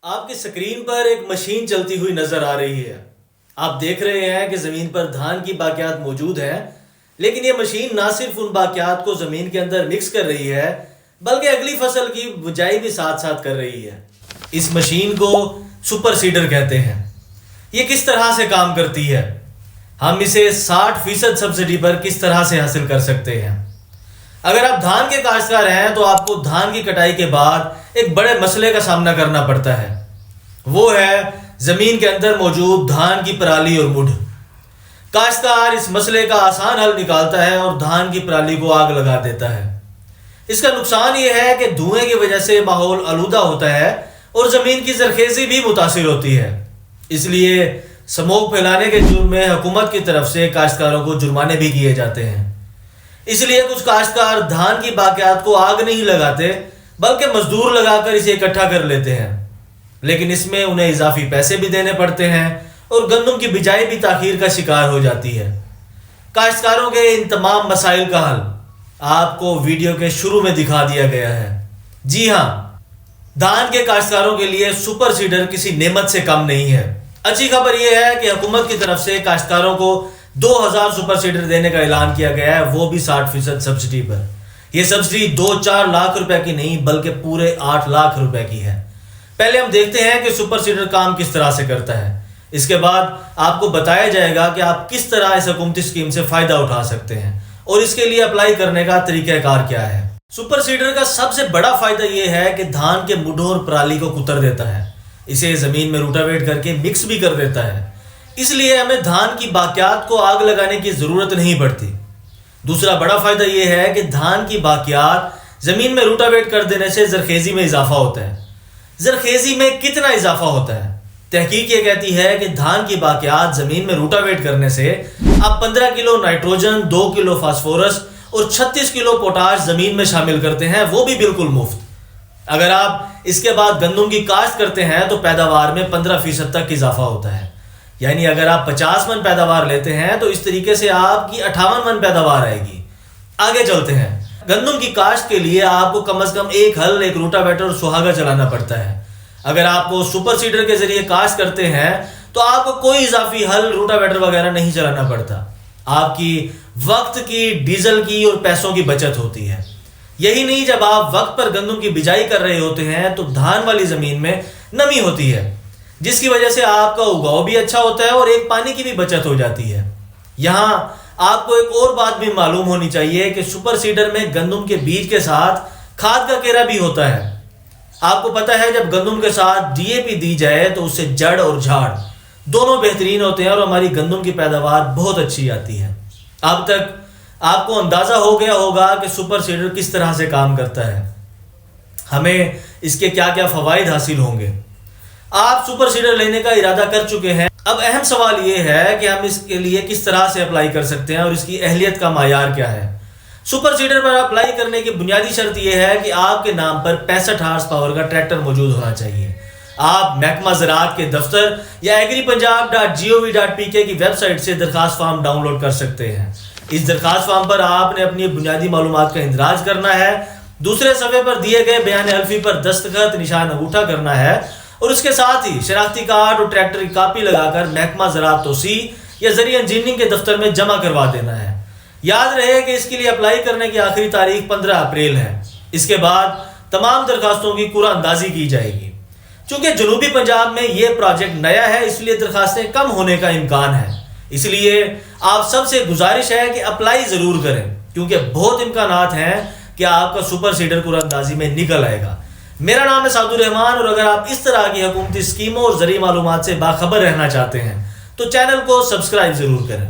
آپ کی سکرین پر ایک مشین چلتی ہوئی نظر آ رہی ہے۔ آپ دیکھ رہے ہیں کہ زمین پر دھان کی باقیات موجود ہیں، لیکن یہ مشین نہ صرف ان باقیات کو زمین کے اندر مکس کر رہی ہے بلکہ اگلی فصل کی بجائی بھی ساتھ ساتھ کر رہی ہے۔ اس مشین کو سپر سیڈر کہتے ہیں۔ یہ کس طرح سے کام کرتی ہے؟ ہم اسے 60% سبسڈی پر کس طرح سے حاصل کر سکتے ہیں؟ اگر آپ دھان کے کاشتکار ہیں تو آپ کو دھان کی کٹائی کے بعد ایک بڑے مسئلے کا سامنا کرنا پڑتا ہے، وہ ہے زمین کے اندر موجود دھان کی پرالی اور مڈھ۔ کاشتکار اس مسئلے کا آسان حل نکالتا ہے اور دھان کی پرالی کو آگ لگا دیتا ہے۔ اس کا نقصان یہ ہے کہ دھوئیں کی وجہ سے ماحول آلودہ ہوتا ہے اور زمین کی زرخیزی بھی متاثر ہوتی ہے۔ اس لیے سموگ پھیلانے کے جرم میں حکومت کی طرف سے کاشتکاروں کو جرمانے بھی کیے جاتے ہیں۔ اس لیے کچھ کاشتکار دھان کی باقیات کو آگ نہیں لگاتے بلکہ مزدور لگا کر اسے اکٹھا کر لیتے ہیں، لیکن اس میں انہیں اضافی پیسے بھی دینے پڑتے ہیں اور گندم کی بجائی بھی تاخیر کا شکار ہو جاتی ہے۔ کاشتکاروں کے ان تمام مسائل کا حل آپ کو ویڈیو کے شروع میں دکھا دیا گیا ہے۔ جی ہاں، دھان کے کاشتکاروں کے لیے سپر سیڈر کسی نعمت سے کم نہیں ہے۔ اچھی خبر یہ ہے کہ حکومت کی طرف سے کاشتکاروں کو 2000 سپر سیڈر دینے کا اعلان کیا گیا ہے، وہ بھی 60% سبسڈی پر۔ یہ سبسڈی 2-4 لاکھ روپے کی نہیں بلکہ پورے 8 لاکھ روپے کی ہے۔ پہلے ہم دیکھتے ہیں کہ سپر سیڈر کام کس طرح سے کرتا ہے، اس کے بعد آپ کو بتایا جائے گا کہ آپ کس طرح اس حکومتی اسکیم سے فائدہ اٹھا سکتے ہیں اور اس کے لیے اپلائی کرنے کا طریقہ کار کیا ہے۔ سپر سیڈر کا سب سے بڑا فائدہ یہ ہے کہ دھان کے مڈھوں اور پرالی کو کتر دیتا ہے، اسے زمین میں روٹاویٹ کر کے مکس بھی کر دیتا ہے، اس لیے ہمیں دھان کی باقیات کو آگ لگانے کی ضرورت نہیں پڑتی۔ دوسرا بڑا فائدہ یہ ہے کہ دھان کی باقیات زمین میں روٹاویٹ کر دینے سے زرخیزی میں اضافہ ہوتا ہے۔ زرخیزی میں کتنا اضافہ ہوتا ہے؟ تحقیق یہ کہتی ہے کہ دھان کی باقیات زمین میں روٹاویٹ کرنے سے آپ 15 کلو نائٹروجن، 2 کلو فاسفورس اور 36 کلو پوٹاش زمین میں شامل کرتے ہیں، وہ بھی بالکل مفت۔ اگر آپ اس کے بعد گندم کی کاشت کرتے ہیں تو پیداوار میں 15% تک اضافہ ہوتا ہے، یعنی اگر آپ 50 من پیداوار لیتے ہیں تو اس طریقے سے آپ کی 58 من پیداوار آئے گی۔ آگے چلتے ہیں۔ گندم کی کاشت کے لیے آپ کو کم از کم ایک ہل، ایک روٹاویٹر اور سہاگا چلانا پڑتا ہے۔ اگر آپ کو سپر سیڈر کے ذریعے کاشت کرتے ہیں تو آپ کو کوئی اضافی ہل، روٹاویٹر وغیرہ نہیں چلانا پڑتا۔ آپ کی وقت کی، ڈیزل کی اور پیسوں کی بچت ہوتی ہے۔ یہی نہیں، جب آپ وقت پر گندم کی بجائی کر رہے ہوتے ہیں تو دھان والی زمین میں نمی ہوتی ہے، جس کی وجہ سے آپ کا اگاؤ بھی اچھا ہوتا ہے اور ایک پانی کی بھی بچت ہو جاتی ہے۔ یہاں آپ کو ایک اور بات بھی معلوم ہونی چاہیے کہ سپر سیڈر میں گندم کے بیج کے ساتھ کھاد کا کیرا بھی ہوتا ہے۔ آپ کو پتہ ہے جب گندم کے ساتھ ڈی اے پی دی جائے تو اس سے جڑ اور جھاڑ دونوں بہترین ہوتے ہیں اور ہماری گندم کی پیداوار بہت اچھی آتی ہے۔ اب تک آپ کو اندازہ ہو گیا ہوگا کہ سپر سیڈر کس طرح سے کام کرتا ہے، ہمیں اس کے کیا کیا فوائد حاصل ہوں گے۔ آپ سپر سیڈر لینے کا ارادہ کر چکے ہیں، اب اہم سوال یہ ہے کہ ہم اس کے لیے کس طرح سے اپلائی کر سکتے ہیں اور اس کی اہلیت کا معیار کیا ہے۔ سپر سیڈر پر اپلائی کرنے کی بنیادی شرط یہ ہے کہ آپ کے نام پر 65 ہارس پاور کا ٹریکٹر موجود ہونا چاہیے۔ آپ محکمہ زراعت کے دفتر یا agripunjab.gov.pk کی ویب سائٹ سے درخواست فارم ڈاؤن لوڈ کر سکتے ہیں۔ اس درخواست فارم پر آپ نے اپنی بنیادی معلومات کا اندراج کرنا ہے، دوسرے صفحے پر دیے گئے بیان حلفی پر دستخط، نشان انگوٹھا کرنا ہے اور اس کے ساتھ ہی شناختی کارڈ اور ٹریکٹر کی کاپی لگا کر محکمہ زراعت توسیع یا زرعی انجینئرنگ کے دفتر میں جمع کروا دینا ہے۔ یاد رہے کہ اس کے لیے اپلائی کرنے کی آخری تاریخ 15 اپریل ہے۔ اس کے بعد تمام درخواستوں کی قرعہ اندازی کی جائے گی۔ چونکہ جنوبی پنجاب میں یہ پروجیکٹ نیا ہے، اس لیے درخواستیں کم ہونے کا امکان ہے، اس لیے آپ سب سے گزارش ہے کہ اپلائی ضرور کریں، کیونکہ بہت امکانات ہیں کہ آپ کا سپر سیڈر قرعہ اندازی میں نکل آئے گا۔ میرا نام ہے سعد الرحمان اور اگر آپ اس طرح کی حکومتی اسکیموں اور زرعی معلومات سے باخبر رہنا چاہتے ہیں تو چینل کو سبسکرائب ضرور کریں۔